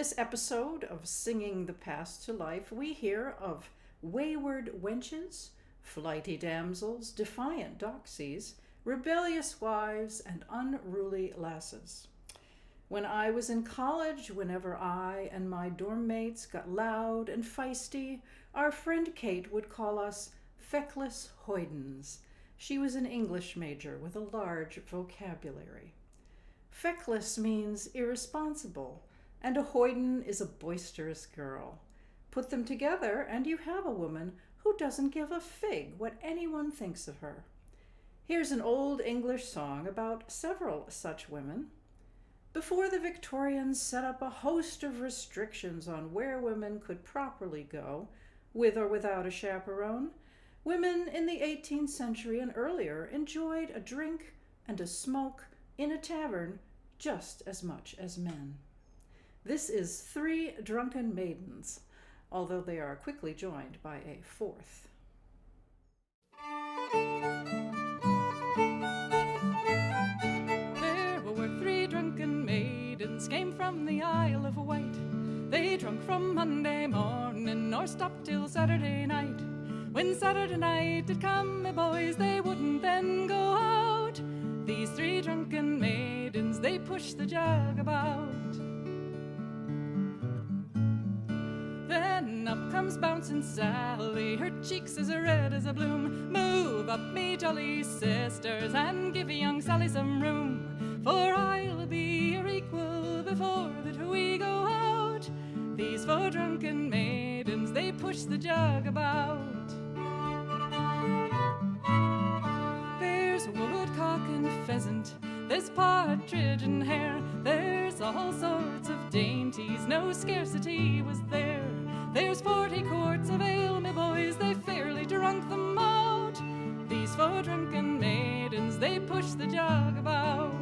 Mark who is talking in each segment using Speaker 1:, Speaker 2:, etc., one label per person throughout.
Speaker 1: this episode of Singing the Past to Life, we hear of wayward wenches, flighty damsels, defiant doxies, rebellious wives, and unruly lasses. When I was in college, whenever I and my dorm mates got loud and feisty, our friend Kate would call us Feckless Hoydens. She was an English major with a large vocabulary. Feckless means irresponsible, and a hoyden is a boisterous girl. Put them together, and you have a woman who doesn't give a fig what anyone thinks of her. Here's an old English song about several such women. Before the Victorians set up a host of restrictions on where women could properly go, with or without a chaperone, women in the 18th century and earlier enjoyed a drink and a smoke in a tavern just as much as men. This is Three Drunken Maidens, although they are quickly joined by a fourth.
Speaker 2: There were three drunken maidens came from the Isle of Wight. They drunk from Monday morning nor stopped till Saturday night. When Saturday night did come, my boys, they wouldn't then go out. These three drunken maidens, they pushed the jug about. Then up comes bouncing Sally, her cheeks as red as a bloom. Move up, me jolly sisters, and give young Sally some room, for I'll be your equal before that we go out. These four drunken maidens, they push the jug about. There's woodcock and pheasant, there's partridge and hare, there's all sorts of dainties, no scarcity was there. There's 40 quarts of ale, my boys, they fairly drunk them out. These four drunken maidens, they push the jug about.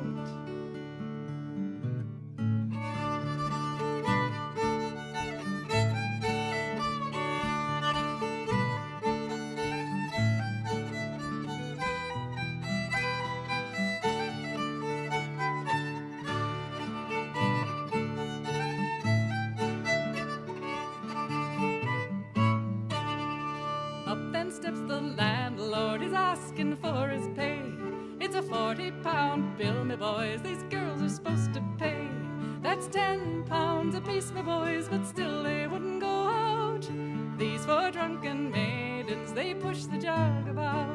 Speaker 2: Steps the landlord, he's asking for his pay. It's a 40-pound bill, my boys, these girls are supposed to pay. That's 10 pounds apiece, my boys, but still they wouldn't go out. These four drunken maidens, they push the jug about.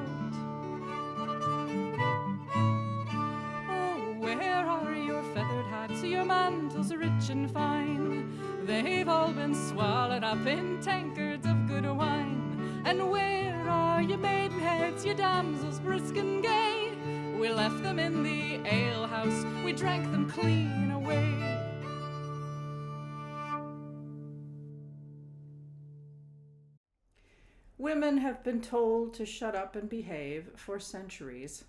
Speaker 2: Oh, where are your feathered hats, your mantles rich and fine? They've all been swallowed up in tankards of good wine. And where are your maidenheads, your damsels brisk and gay? We left them in the alehouse, we drank them clean away.
Speaker 1: Women have been told to shut up and behave for centuries.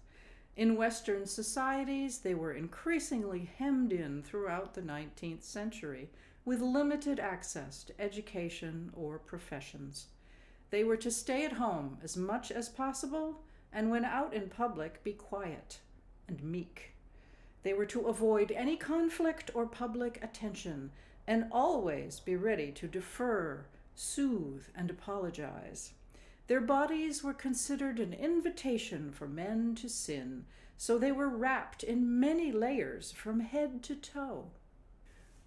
Speaker 1: In Western societies, they were increasingly hemmed in throughout the 19th century, with limited access to education or professions. They were to stay at home as much as possible, and when out in public, be quiet and meek. They were to avoid any conflict or public attention, and always be ready to defer, soothe, and apologize. Their bodies were considered an invitation for men to sin, so they were wrapped in many layers from head to toe.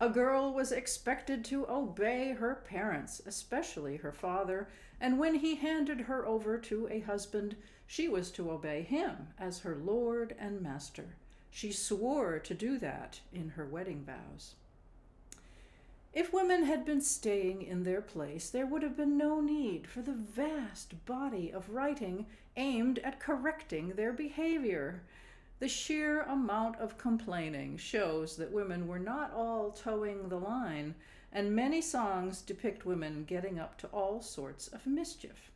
Speaker 1: A girl was expected to obey her parents, especially her father, and when he handed her over to a husband, she was to obey him as her lord and master. She swore to do that in her wedding vows. If women had been staying in their place, there would have been no need for the vast body of writing aimed at correcting their behavior. The sheer amount of complaining shows that women were not all towing the line, and many songs depict women getting up to all sorts of mischief.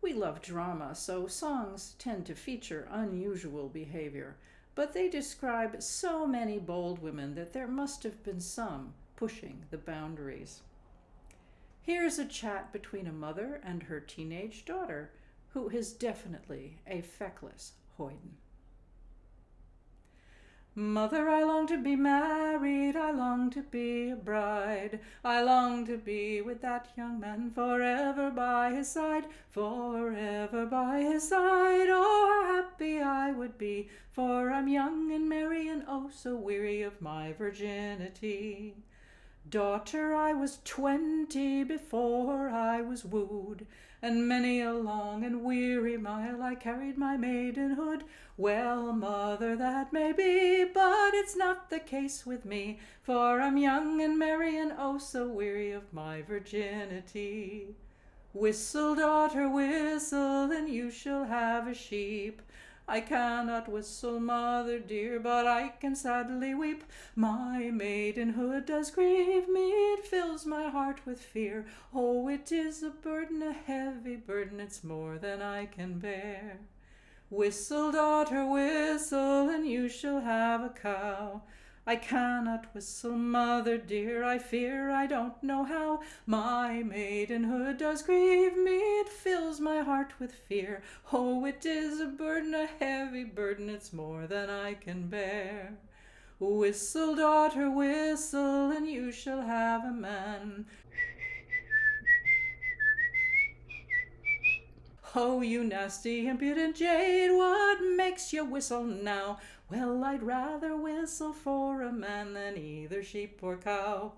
Speaker 1: We love drama, so songs tend to feature unusual behavior, but they describe so many bold women that there must have been some pushing the boundaries. Here's a chat between a mother and her teenage daughter, who is definitely a feckless hoyden. Mother, I long to be married, I long to be a bride, I long to be with that young man forever by his side, forever by his side. Oh, how happy I would be, for I'm young and merry and oh so weary of my virginity. Daughter, I was 20 before I was wooed, and many a long and weary mile I carried my maidenhood. Well, mother, that may be, but it's not the case with me, for I'm young and merry and oh so weary of my virginity. Whistle, daughter, whistle, and you shall have a sheep. I cannot whistle, mother dear, but I can sadly weep. My maidenhood does grieve me, it fills my heart with fear. Oh, it is a burden, a heavy burden, it's more than I can bear. Whistle, daughter, whistle, and you shall have a cow. I cannot whistle, mother dear, I fear I don't know how. My maidenhood does grieve me, it fills my heart with fear. Oh, it is a burden, a heavy burden, it's more than I can bear. Whistle, daughter, whistle, and you shall have a man. Oh, you nasty, impudent jade, what makes you whistle now? Well, I'd rather whistle for a man than either sheep or cow.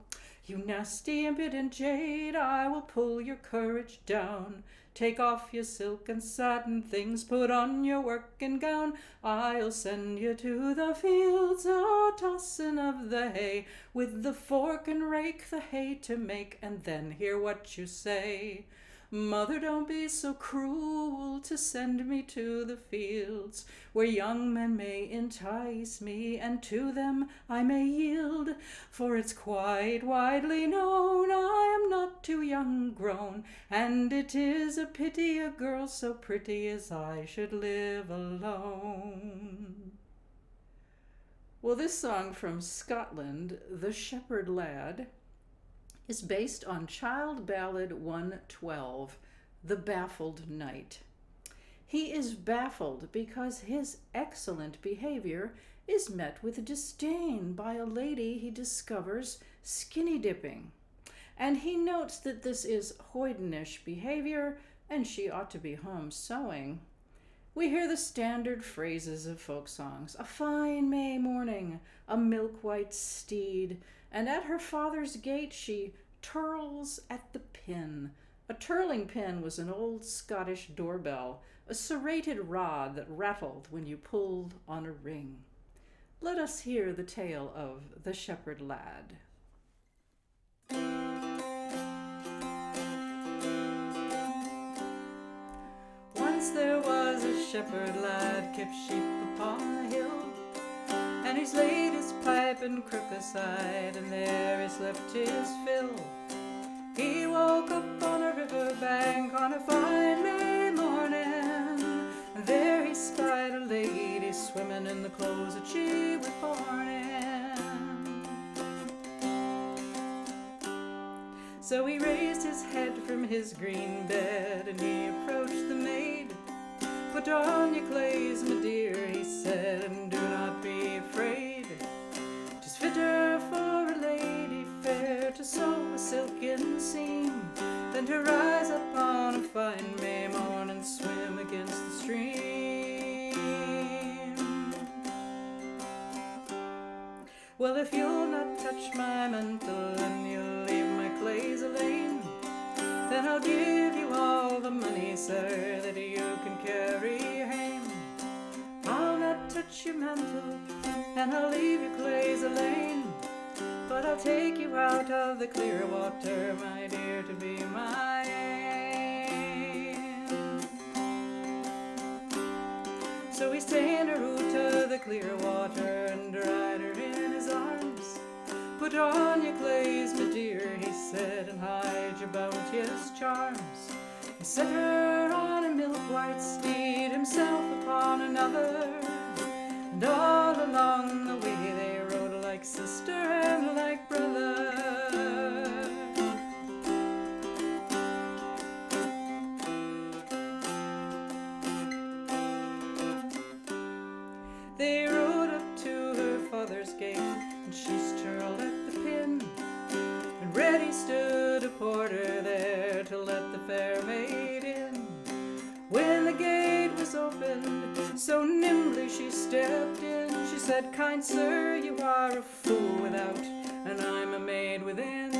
Speaker 1: You nasty, impudent jade, I will pull your courage down. Take off your silk and satin things, put on your working gown. I'll send you to the fields, a-tossin' of the hay, with the fork and rake the hay to make, and then hear what you say. Mother, don't be so cruel to send me to the fields, where young men may entice me, and to them I may yield. For it's quite widely known I am not too young grown, and it is a pity a girl so pretty as I should live alone. Well, this song from Scotland, The Shepherd Lad, is based on Child Ballad 112, The Baffled Knight. He is baffled because his excellent behavior is met with disdain by a lady he discovers skinny dipping. And he notes that this is hoydenish behavior and she ought to be home sewing. We hear the standard phrases of folk songs: a fine May morning, a milk-white steed, and at her father's gate she turls at the pin. A turling pin was an old Scottish doorbell, a serrated rod that rattled when you pulled on a ring. Let us hear the tale of the shepherd lad. Once there was a shepherd lad kept sheep upon a hill, and he's laid his pipe and crook aside, and there he slept his fill. He woke up on a river bank on a fine May morning, and there he spied a lady swimming in the clothes that she was born in. So he raised his head from his green bed, and he approached the maid. Put on your clays, my dear, he said, and do not be afraid. 'Tis fitter for a lady fair to sew a silken seam than to rise up on a fine May morn and swim against the stream. Well, if you'll not touch my mantle and you'll leave my clays alone, then I'll give you all the money, sir, that you can carry home. I'll not touch your mantle, and I'll leave your clays alone, but I'll take you out of the clear water, my dear, to be my aim. So he's ta'en her out to the clear water and dried her in his arms. Put on your clays, my dear, he said, and hide your bounteous charms. He set her on a milk-white steed, himself upon another, and all along the way they rode like sister and like brother. They rode up to her So nimbly she stepped in. She said, "Kind sir, you are a fool without, and I'm a maid within.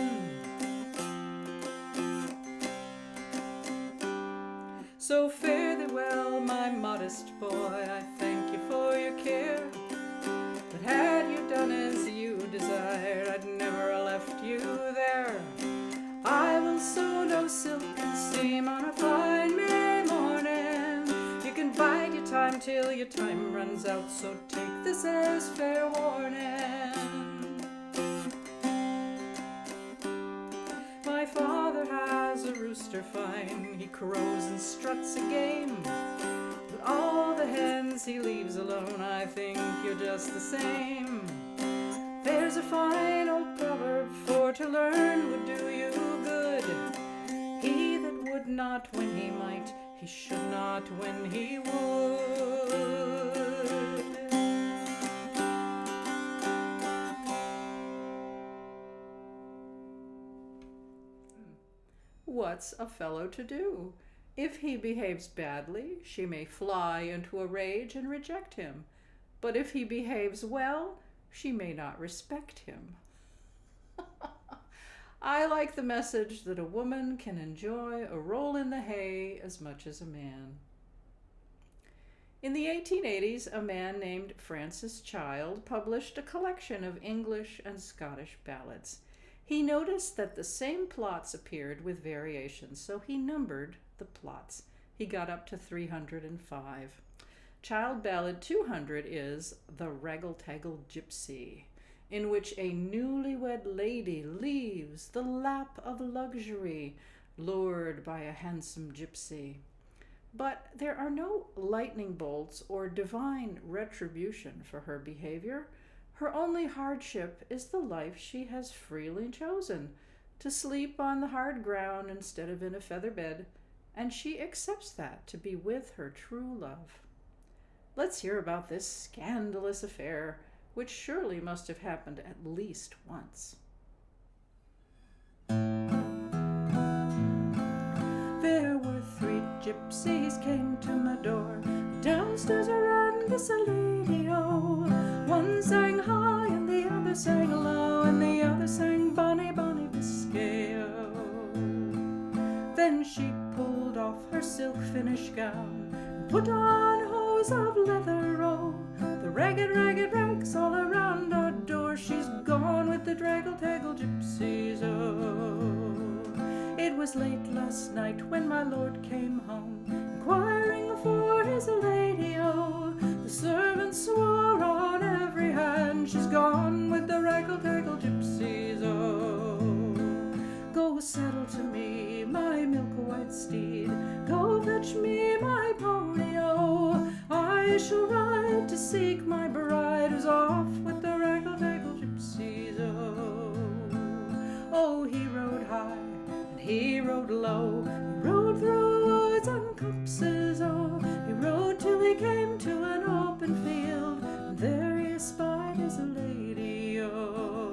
Speaker 1: So fare thee well, my modest boy, I thank you for your care. But had you done as you desired, I'd never left you there. I will sew no silken seam on a fine May morning. You can bide your time till your time runs out, so take this as fair warning. My father has a rooster fine, he crows and struts a game. But all the hens he leaves alone, I think you're just the same. There's a fine old proverb for to learn would do you good. He that would not when he might, he should not when he would. What's a fellow to do? If he behaves badly, she may fly into a rage and reject him. But if he behaves well, she may not respect him. I like the message that a woman can enjoy a roll in the hay as much as a man. In the 1880s, a man named Francis Child published a collection of English and Scottish ballads. He noticed that the same plots appeared with variations, so he numbered the plots. He got up to 305. Child Ballad 200 is The Raggle-Taggle Gypsy, in which a newlywed lady leaves the lap of luxury, lured by a handsome gypsy. But there are no lightning bolts or divine retribution for her behavior. Her only hardship is the life she has freely chosen, to sleep on the hard ground instead of in a feather bed, and she accepts that to be with her true love. Let's hear about this scandalous affair, which surely must have happened at least once. There were 3 gypsies came to my door. Downstairs ran this a lady, oh. One sang high and the other sang low, and the other sang bonny, bonny Biscay, oh. Then she pulled off her silk finish gown and put on hose of leather, oh. The ragged, ragged rags all around our door, she's gone with the draggle-taggle gypsies, oh. It was late last night when my lord came home, inquiring for his lady, oh. The servants swore on every hand, she's gone with the raggle-taggle gypsies, oh. Go saddle to me my milk-white steed, go fetch me my pony, oh. I shall ride to seek my bride, who's off with the raggle-taggle gypsies, oh. Oh, he rode high and he rode low, he rode through woods and copses, oh. He rode till he came to an open field, and there he espied his lady, oh.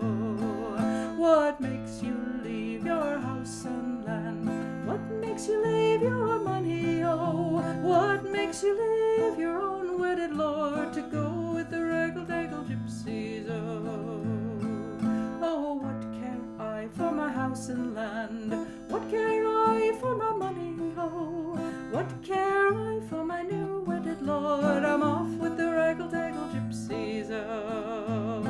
Speaker 1: What makes you leave your house and land? What makes you leave your money, oh? What makes you leave your own wedded lord to go with the raggle-taggle gypsies, oh? Oh, what care I for my house and land? What care I for my money, oh? What care I for my new wedded lord? I'm off with the raggle-taggle gypsies, oh.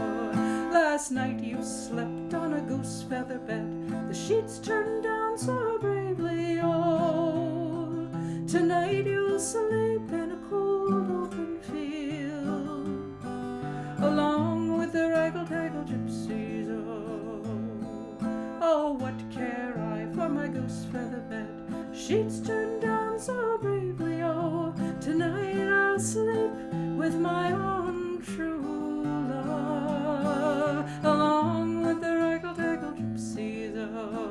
Speaker 1: Last night you slept on a goose feather bed, the sheets turned down so bravely, oh. Tonight you'll sleep in a cold open field, along with the raggle-taggle gypsies, oh. Oh, what care I for my goose feather bed, sheets turned down so bravely, oh. Tonight I'll sleep with my own true love, along with the raggle-taggle gypsies, oh.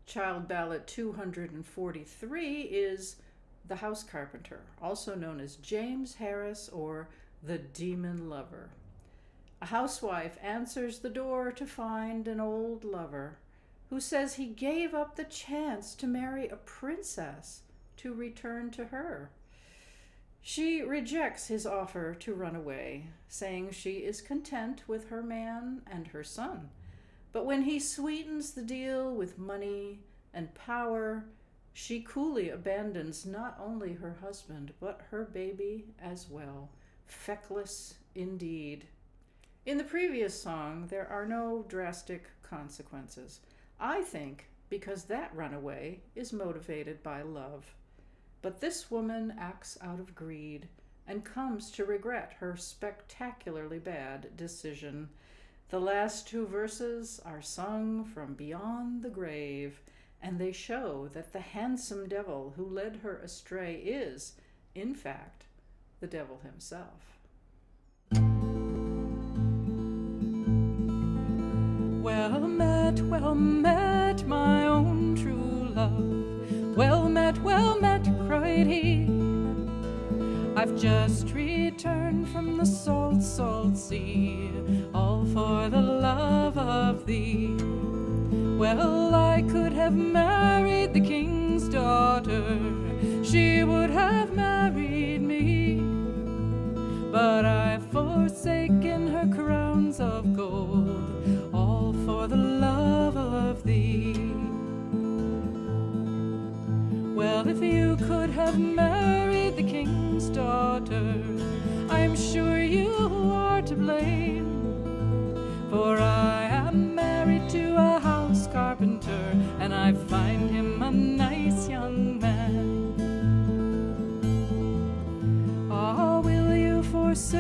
Speaker 1: Child Ballad 243 is The House Carpenter, also known as James Harris or The Demon Lover. A housewife answers the door to find an old lover who says he gave up the chance to marry a princess to return to her. She rejects his offer to run away, saying she is content with her man and her son. But when he sweetens the deal with money and power, she coolly abandons not only her husband, but her baby as well. Feckless indeed. In the previous song, there are no drastic consequences. I think because that runaway is motivated by love. But this woman acts out of greed and comes to regret her spectacularly bad decision. The last two verses are sung from beyond the grave, and they show that the handsome devil who led her astray is, in fact, the devil himself.
Speaker 2: Well met, my own true love. Well met, cried he. I've just returned from the salt, salt sea, all for the love of thee. Well, I could have married the king's daughter, she would have married me, but I've forsaken her crowns of gold, all for the love of thee. Well, if you could have married the king's daughter, I'm sure you are to blame, for I am married to a house carpenter, and I find him a nice young man. Ah, will you forsake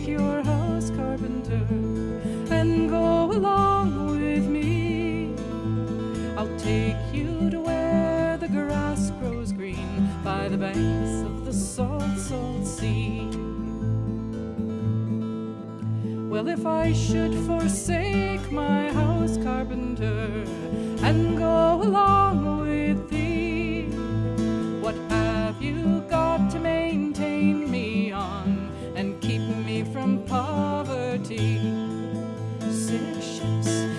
Speaker 2: your house carpenter and go along with me? I'll take you to where the grass grows green by the banks of the salt, salt sea. Well, if I should forsake my house carpenter and go along with thee, what have you got to maintain me on and keep me from poverty?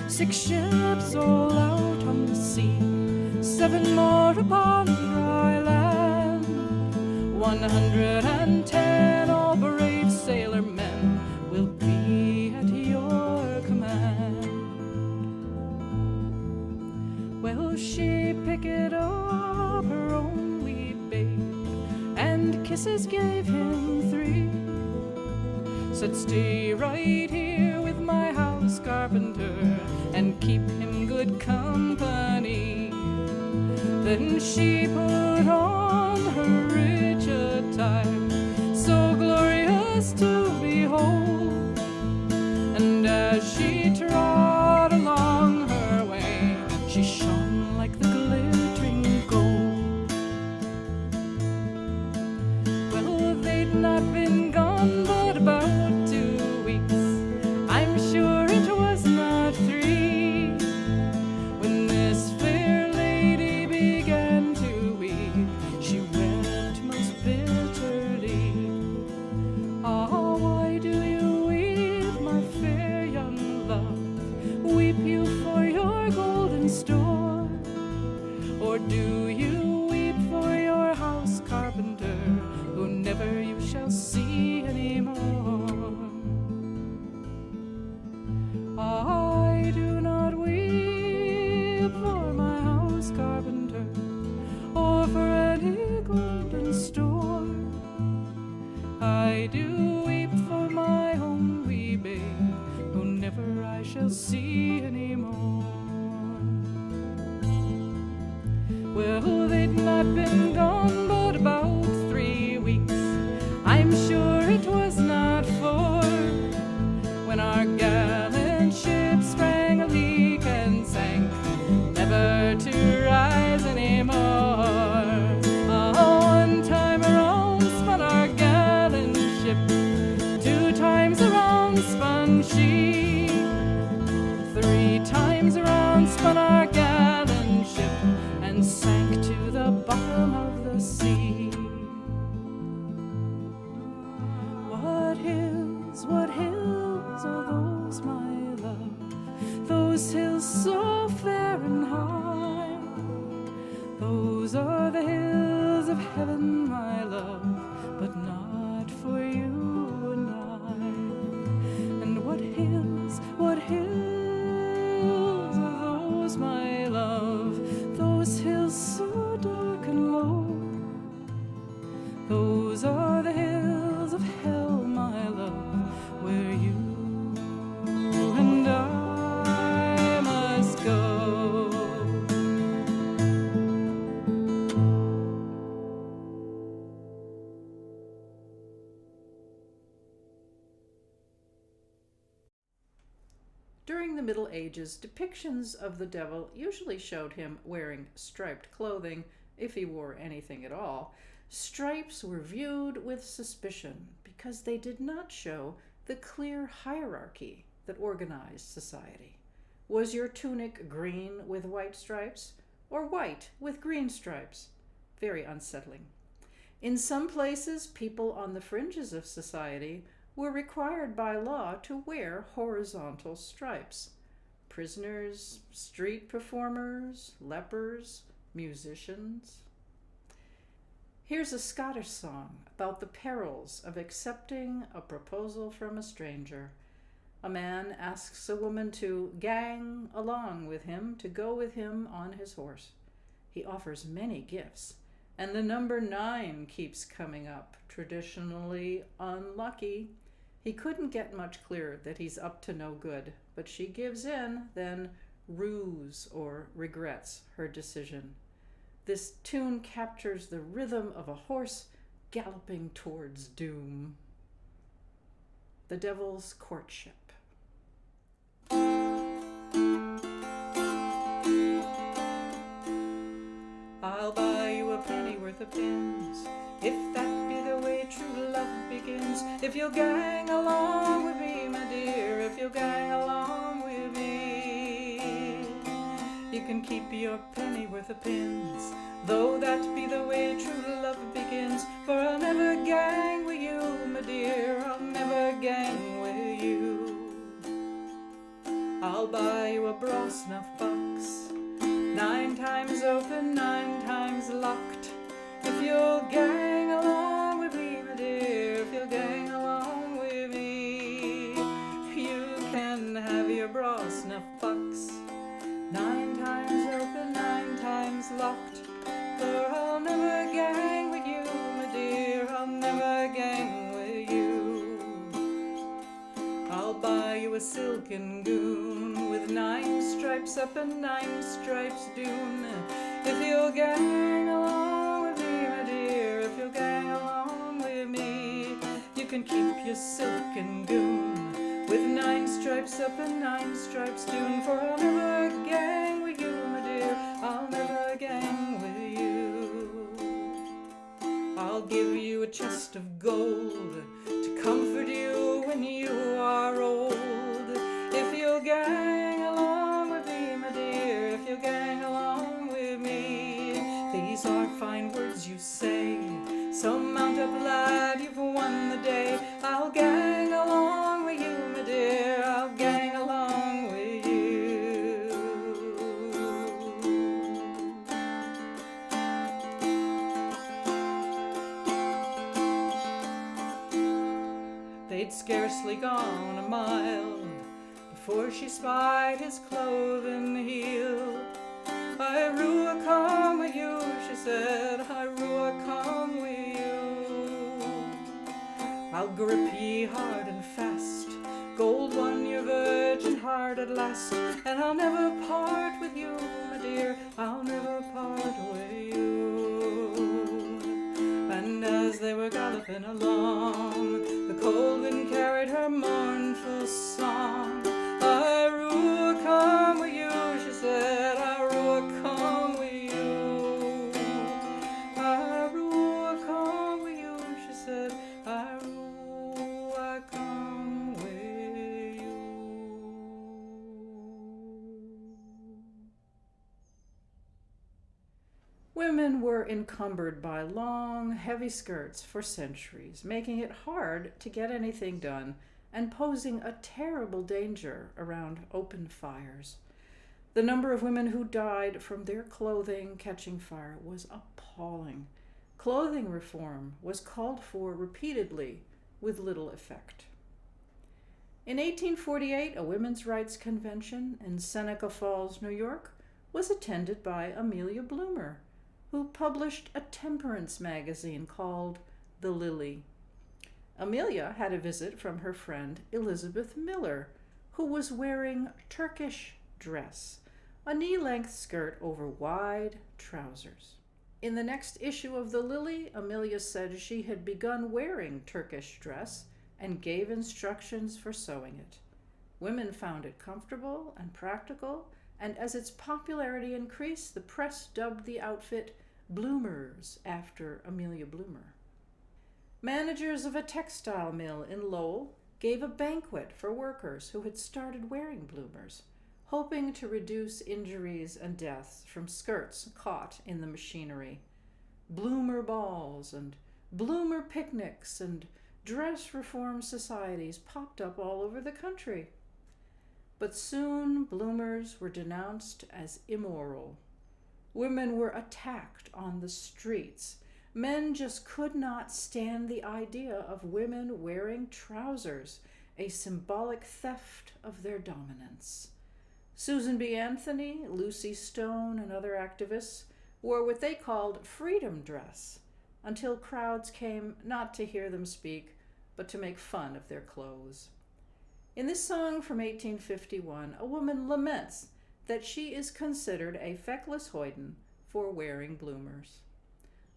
Speaker 2: 6 ships all out on the sea, 7 more upon dry land, 110 all brave sailor men will be at your command. Well, she picked up her own wee babe, and kisses gave him 3. Said, stay right here with my house carpenter and keep him good company. Then she put on her rich attire, so glorious to behold, and as she trod along her way, she shone like the glittering gold. Well, they'd not been gone but about 2 weeks, I'm sure it was not 3, when this fair lady began to weep. She wept most bitterly. Ah, why do you weep, my fair young love? Weep you for your golden store, or do you weep for your house carpenter, who never you shall see anymore? I do not weep for my house carpenter, or for any golden store. I do weep for my own wee babe, who never I shall see anymore. Well, they'd not been gone but about 3 weeks, I'm sure it was not 4, when our gallant ship sprang a leak and sank, never to rise anymore. One time around spun our gallant ship, 2 times around spun she, 3 times around spun our gallant ship, and sank to the bottom of the sea. What hills love, those hills so fair and high. Those are the hills of heaven, my love, but not for you and I. And what hills are those, my love, those hills so dark and low? Those are the hills of hell, my love, where you and I must go.
Speaker 1: During the Middle Ages, depictions of the devil usually showed him wearing striped clothing, if he wore anything at all. Stripes were viewed with suspicion because they did not show the clear hierarchy that organized society. Was your tunic green with white stripes, or white with green stripes? Very unsettling. In some places, people on the fringes of society were required by law to wear horizontal stripes. Prisoners, street performers, lepers, musicians. Here's a Scottish song about the perils of accepting a proposal from a stranger. A man asks a woman to gang along with him, to go with him on his horse. He offers many gifts, and the number 9 keeps coming up, traditionally unlucky. He couldn't get much clearer that he's up to no good, but she gives in, then rues or regrets her decision. This tune captures the rhythm of a horse galloping towards doom. The Devil's Courtship.
Speaker 2: I'll buy you a pennyworth of pins, if that be the way true love begins. If you'll gang along with me, my dear, if you'll gang along with me, you can keep your pennyworth of pins, though that be the way true love begins. For I'll never gang with you, my dear, I'll never gang with you. I'll buy you a brass snuff box, 9 times open, 9 times locked. If you'll gang along with me, my dear, if you'll gang along with me, you can have your brass snuff box, 9 times open, 9 times locked. For I'll never gang with you, my dear, I'll never gang with you. I'll buy you a silken gown with 9 stripes up and 9 stripes down. If you'll gang along with me, my dear, if you'll gang along with me, you can keep your silken gown with 9 stripes up and 9 stripes down. For I'll never gang with you, my dear, I'll never gang with you. I'll give you a chest of gold to comfort you when you are old. If you'll gang along with me, my dear, if you'll gang along with me. These are fine words you say, so mount up, lad, you've won the day. I'll gang along with you, my dear, I'll gang along with you. They'd scarcely gone a mile before she spied his cloven heel. I rue a come with you, she said, I rue a come with you. I'll grip ye hard and fast, gold won your virgin heart at last, and I'll never part with you, my dear, I'll never part with you. And as they were galloping along, the cold wind carried her mournful song. I rue a come with you, she said, I rue a come with you. I rue a come with you, she said, I rue a come with you.
Speaker 1: Women were encumbered by long, heavy skirts for centuries, making it hard to get anything done and posing a terrible danger around open fires. The number of women who died from their clothing catching fire was appalling. Clothing reform was called for repeatedly with little effect. In 1848, a women's rights convention in Seneca Falls, New York, was attended by Amelia Bloomer, who published a temperance magazine called The Lily. Amelia had a visit from her friend Elizabeth Miller, who was wearing Turkish dress, a knee-length skirt over wide trousers. In the next issue of The Lily, Amelia said she had begun wearing Turkish dress and gave instructions for sewing it. Women found it comfortable and practical, and as its popularity increased, the press dubbed the outfit Bloomers after Amelia Bloomer. Managers of a textile mill in Lowell gave a banquet for workers who had started wearing bloomers, hoping to reduce injuries and deaths from skirts caught in the machinery. Bloomer balls and bloomer picnics and dress reform societies popped up all over the country. But soon bloomers were denounced as immoral. Women were attacked on the streets. Men just could not stand the idea of women wearing trousers, a symbolic theft of their dominance. Susan B. Anthony, Lucy Stone, and other activists wore what they called freedom dress until crowds came not to hear them speak, but to make fun of their clothes. In this song from 1851, a woman laments that she is considered a feckless hoyden for wearing bloomers.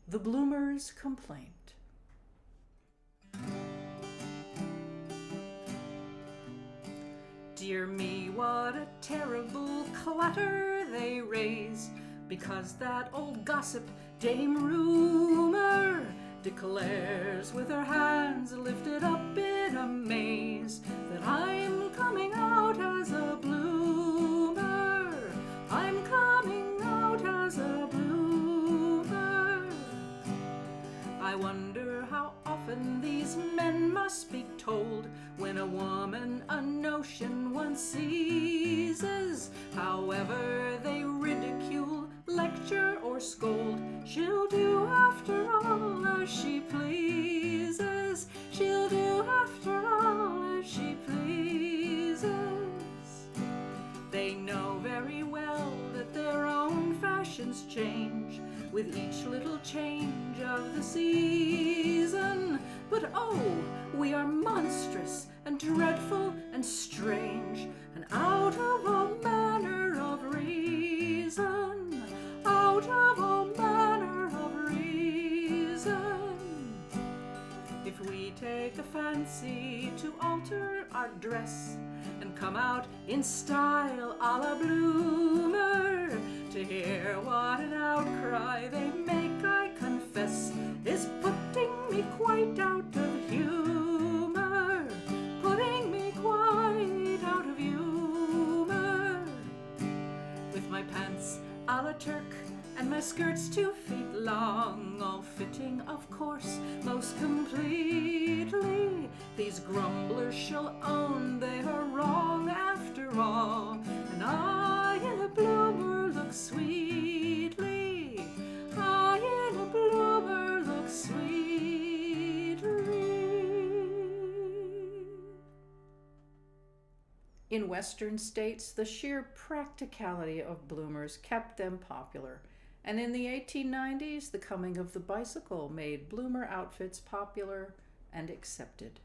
Speaker 1: The Bloomer's Complaint.
Speaker 2: Dear me, what a terrible clatter they raise, because that old gossip, Dame Rumor, declares with her hands lifted up in amaze that I'm coming out as a bloomer. I'm coming out as a bloomer. I wonder how often these men must be told when a woman a notion once seizes. However they ridicule, lecture, or scold, she'll do after all as she pleases. She'll do after all as she pleases. They know very well that their own fashions change with each little change of the season. But oh, we are monstrous and dreadful and strange, and out of all manner of reason, out of all manner of reason. If we take a fancy to alter our dress and come out in style a la Bloomer, to hear what an outcry they make, I confess, is putting me quite out of humor, putting me quite out of humor. With my pants a la Turk and my skirts 2 feet long, all fitting, of course, most completely, these grumblers shall own they are wrong after all, and I in a bloomer look sweetly, I in a bloomer look sweetly.
Speaker 1: In Western states, the sheer practicality of bloomers kept them popular, and in the 1890s, the coming of the bicycle made bloomer outfits popular and accepted.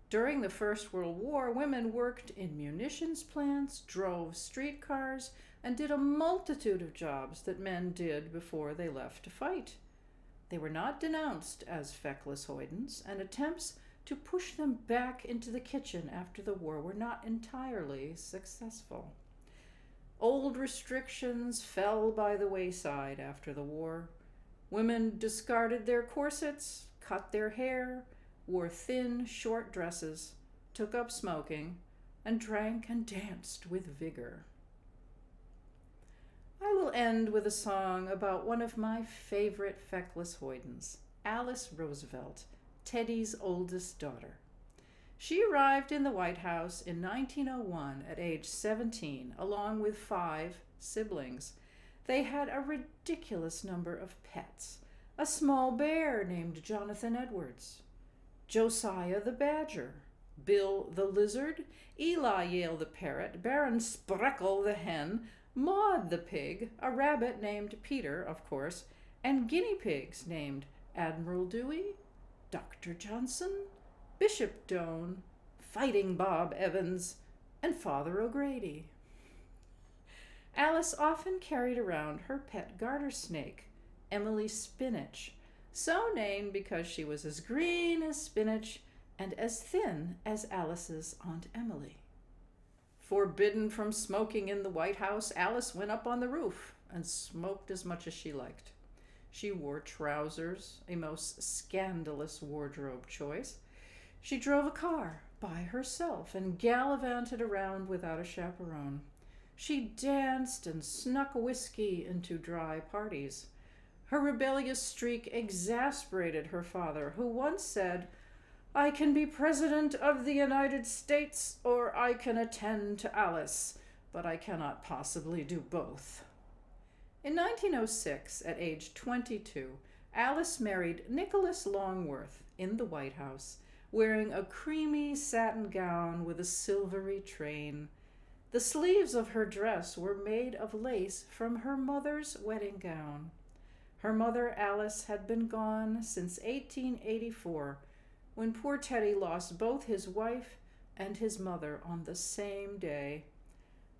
Speaker 1: During the First World War, women worked in munitions plants, drove streetcars, and did a multitude of jobs that men did before they left to fight. They were not denounced as feckless hoydens, and attempts to push them back into the kitchen after the war were not entirely successful. Old restrictions fell by the wayside after the war. Women discarded their corsets, cut their hair, wore thin, short dresses, took up smoking, and drank and danced with vigor. I will end with a song about one of my favorite feckless hoydens, Alice Roosevelt, Teddy's oldest daughter. She arrived in the White House in 1901 at age 17, along with 5 siblings. They had a ridiculous number of pets: a small bear named Jonathan Edwards, Josiah the badger, Bill the lizard, Eli Yale the parrot, Baron Spreckle the hen, Maud the pig, a rabbit named Peter, of course, and guinea pigs named Admiral Dewey, Dr. Johnson, Bishop Doane, Fighting Bob Evans, and Father O'Grady. Alice often carried around her pet garter snake, Emily Spinach, so named because she was as green as spinach and as thin as Alice's Aunt Emily. Forbidden from smoking in the White House, Alice went up on the roof and smoked as much as she liked. She wore trousers, a most scandalous wardrobe choice. She drove a car by herself and gallivanted around without a chaperone. She danced and snuck whiskey into dry parties. Her rebellious streak exasperated her father, who once said, "I can be President of the United States, or I can attend to Alice, but I cannot possibly do both." In 1906, at age 22, Alice married Nicholas Longworth in the White House, wearing a creamy satin gown with a silvery train. The sleeves of her dress were made of lace from her mother's wedding gown. Her mother, Alice, had been gone since 1884, when poor Teddy lost both his wife and his mother on the same day.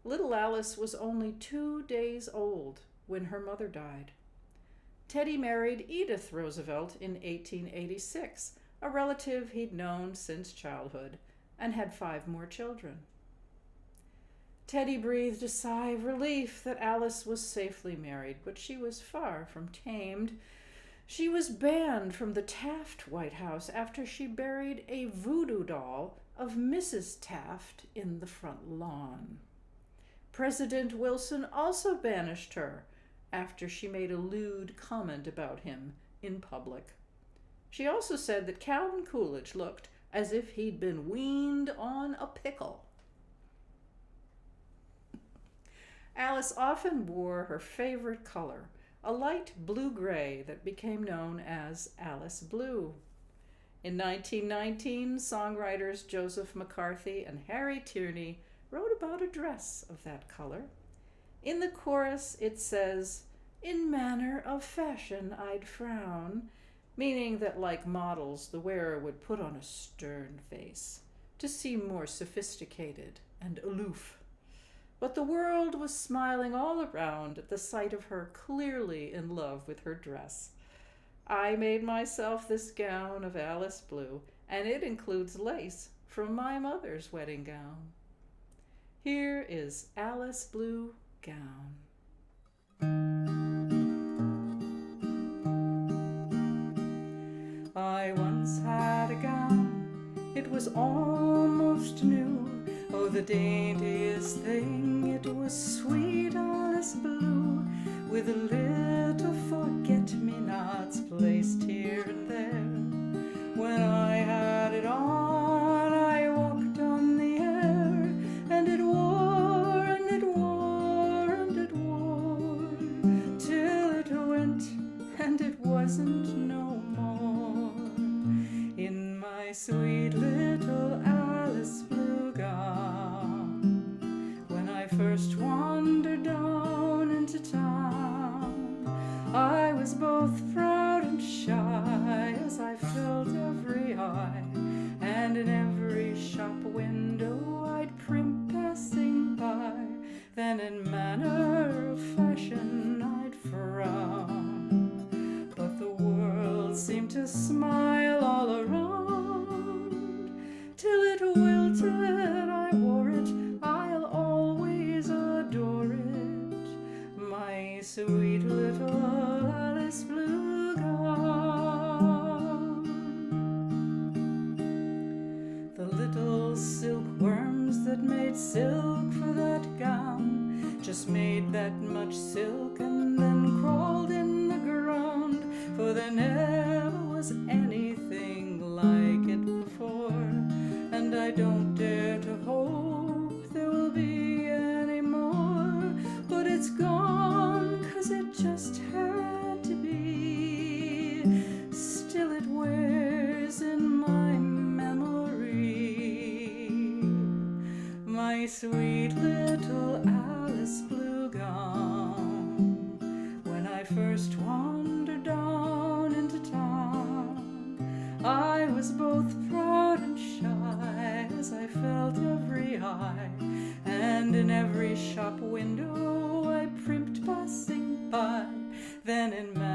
Speaker 1: Little Alice was only 2 days old when her mother died. Teddy married Edith Roosevelt in 1886, a relative he'd known since childhood, and had 5 more children. Teddy breathed a sigh of relief that Alice was safely married, but she was far from tamed. She was banned from the Taft White House after she buried a voodoo doll of Mrs. Taft in the front lawn. President Wilson also banished her after she made a lewd comment about him in public. She also said that Calvin Coolidge looked as if he'd been weaned on a pickle. Alice often wore her favorite color, a light blue-gray that became known as Alice Blue. In 1919, songwriters Joseph McCarthy and Harry Tierney wrote about a dress of that color. In the chorus, it says, "In manner of fashion I'd frown," meaning that, like models, the wearer would put on a stern face to seem more sophisticated and aloof. But the world was smiling all around at the sight of her clearly in love with her dress. "I made myself this gown of Alice Blue, and it includes lace from my mother's wedding gown." Here is Alice Blue Gown. I once had a gown, it was almost new. Oh, the daintiest thing, it was sweet Alice Blue, with a little forget-me-nots placed here and there. When I had it on, I walked on the air, and it wore, and it wore, and it wore, till it went, and it wasn't no more. In my sweet little Alice Blue gown, when I first wandered down into town, I was both proud and shy, as I felt every eye, and in every shop window I'd primp passing by, then in manner of fashion I'd frown. But the world seemed to smile all around, till it wilted. I wore it, I'll always adore it, my sweet little Alice Blue gown. The little silkworms that made silk for that gown just made that much silk and then crawled in the ground, for there never was anything like it before, and men in